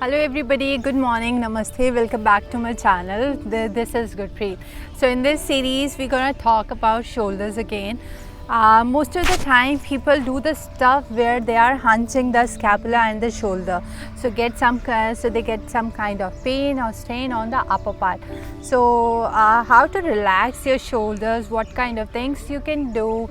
Hello everybody, good morning, namaste, welcome back to my channel. This is Gurpreet. So in this series we're gonna talk about shoulders again. Most of the time people do the stuff where they are hunching the scapula and the shoulder. So they get some kind of pain or strain on the upper part. So how to relax your shoulders, what kind of things you can do.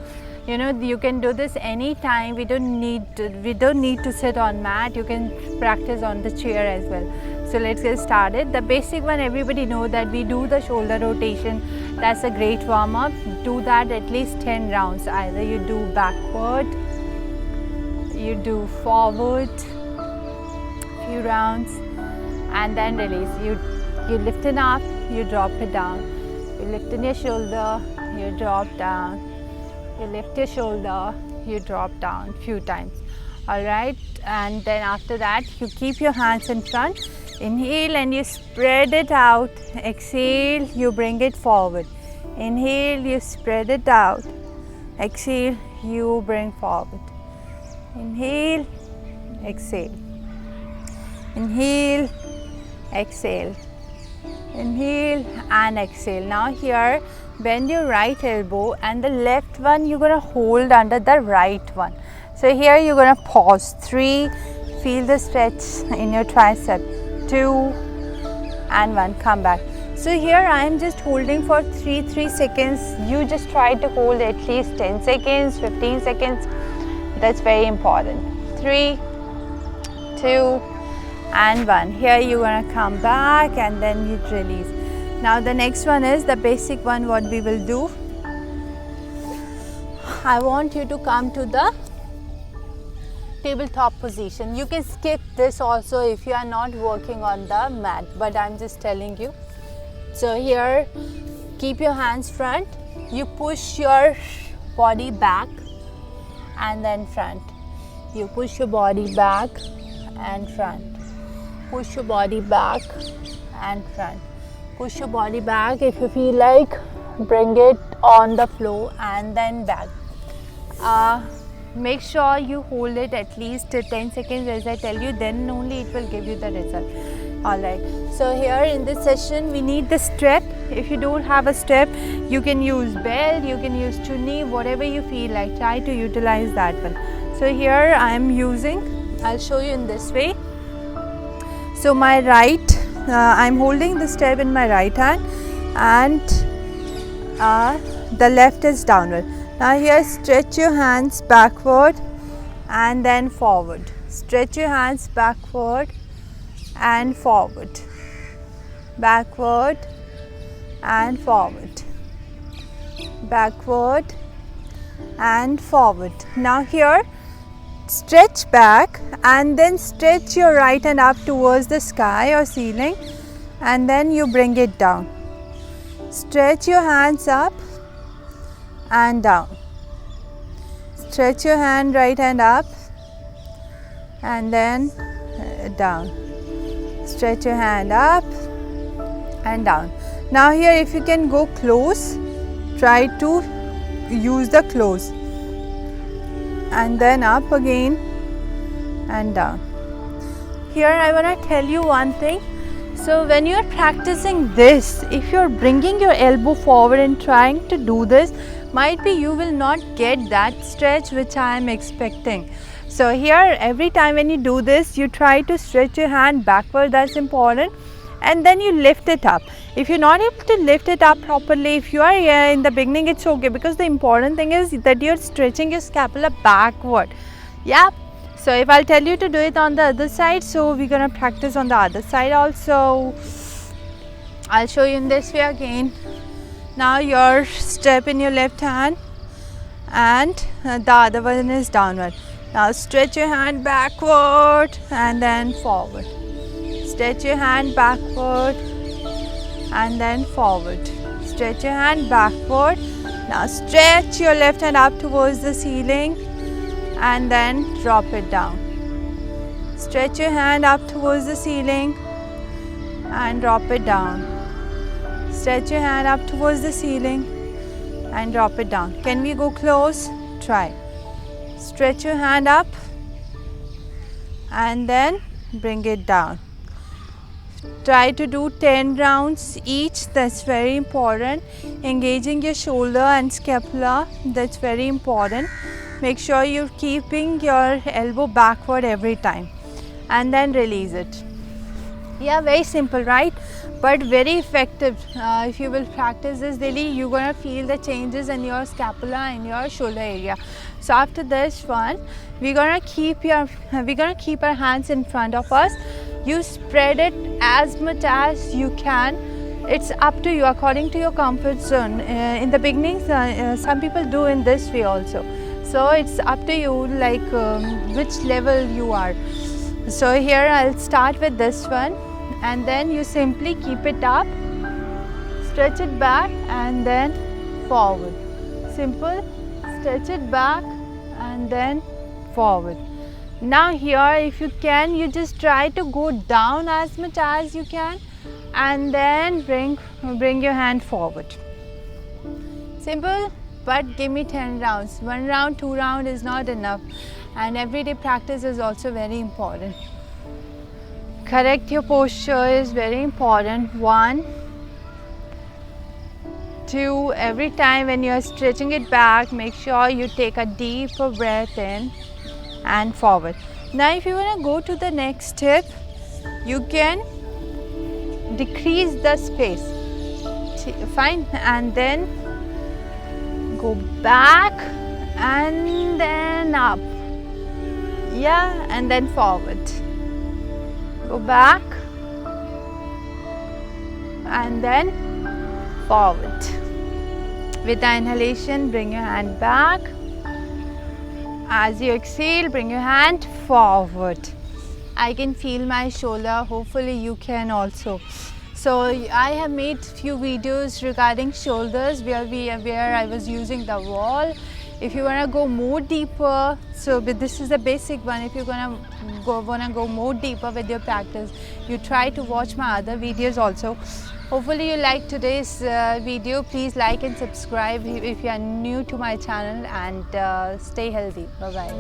You can do this anytime. We don't need to sit on mat. You can practice on the chair as well. So let's get started. The basic one, everybody know that we do the shoulder rotation. That's a great warm up. Do that at least 10 rounds. Either you do backward, you do forward, few rounds, and then release. You lift it up, you drop it down. You lift in your shoulder, you drop down. You lift your shoulder, you drop down few times. Alright, and then after that you keep your hands in front. Inhale and you spread it out. Exhale, you bring it forward. Inhale, you spread it out. Exhale, you bring forward. Inhale, exhale. Inhale, exhale. Inhale and exhale. Now here, bend your right elbow and the left one you're going to hold under the right one. So here you're going to pause. 3, feel the stretch in your tricep. 2 and 1, come back. So here I am just holding for 3 seconds. You just try to hold at least 10 seconds, 15 seconds. That's very important. 3, 2 and 1. Here you're going to come back and then you release. Now the next one is the basic one. What we will do, I want you to come to the tabletop position. You can skip this also if you are not working on the mat, but I'm just telling you. So here, keep your hands front. You push your body back and then front. You push your body back and front. Push your body back and front. Push your body back. If you feel like, bring it on the floor and then back. Make sure you hold it at least 10 seconds as I tell you, then only it will give you the result. Alright, so here in this session we need the strap. If you don't have a strap, you can use belt, you can use chunni, whatever you feel like. Try to utilize that one. So here I am using, I'll show you in this way. So my right, I'm holding the strap in my right hand and the left is downward. Now here stretch your hands backward and then forward. Stretch your hands backward and forward. Backward and forward. Backward and forward. Now here stretch back and then stretch your right hand up towards the sky or ceiling and then you bring it down. Stretch your hands up and down. Stretch your right hand up and then down. Stretch your hand up and down. Now here if you can go close, try to use the close. And then up again and down. Here I want to tell you one thing. So when you are practicing this, if you are bringing your elbow forward and trying to do this, might be you will not get that stretch which I am expecting. So here every time when you do this, you try to stretch your hand backward, that's important, and then you lift it up. If you're not able to lift it up properly, if you are here in the beginning, it's okay, because the important thing is that you're stretching your scapula backward. Yeah. So if I'll tell you to do it on the other side, so we're gonna practice on the other side also. I'll show you in this way again. Now your step in your left hand and the other one is downward. Now stretch your hand backward and then forward. Stretch your hand backward and then forward. Stretch your hand backward. Now stretch your left hand up towards the ceiling and then drop it down. Stretch your hand up towards the ceiling and drop it down. Stretch your hand up towards the ceiling and drop it down. Can we go close? Try. Stretch your hand up and then bring it down. Try to do 10 rounds each. That's very important. Engaging your shoulder and scapula, that's very important. Make sure you're keeping your elbow backward every time, and then release it. Yeah, very simple, right? But very effective. If you will practice this daily, you're gonna feel the changes in your scapula and your shoulder area. So after this one, we're gonna keep our hands in front of us. You spread it as much as you can. It's up to you, according to your comfort zone. In the beginning, some people do in this way also. So it's up to you, like which level you are. So here I'll start with this one, and then you simply keep it up, stretch it back, and then forward. Simple. Stretch it back and then forward. Now here, if you can, you just try to go down as much as you can, and then bring your hand forward. Simple, but give me 10 rounds. 1 round, 2 round is not enough, and everyday practice is also very important. Correct your posture is very important. 1, 2, every time when you are stretching it back, make sure you take a deeper breath in and forward. Now if you want to go to the next step, you can decrease the space. Fine, and then go back and then up. Yeah, and then forward. Go back and then forward. With the inhalation, bring your hand back. As you exhale, bring your hand forward. I can feel my shoulder, hopefully you can also. So I have made few videos regarding shoulders where I was using the wall. If you want to go more deeper, but this is the basic one. If you want to go more deeper with your practice, you try to watch my other videos also. Hopefully you like today's video. Please like and subscribe if you are new to my channel, and stay healthy. Bye bye.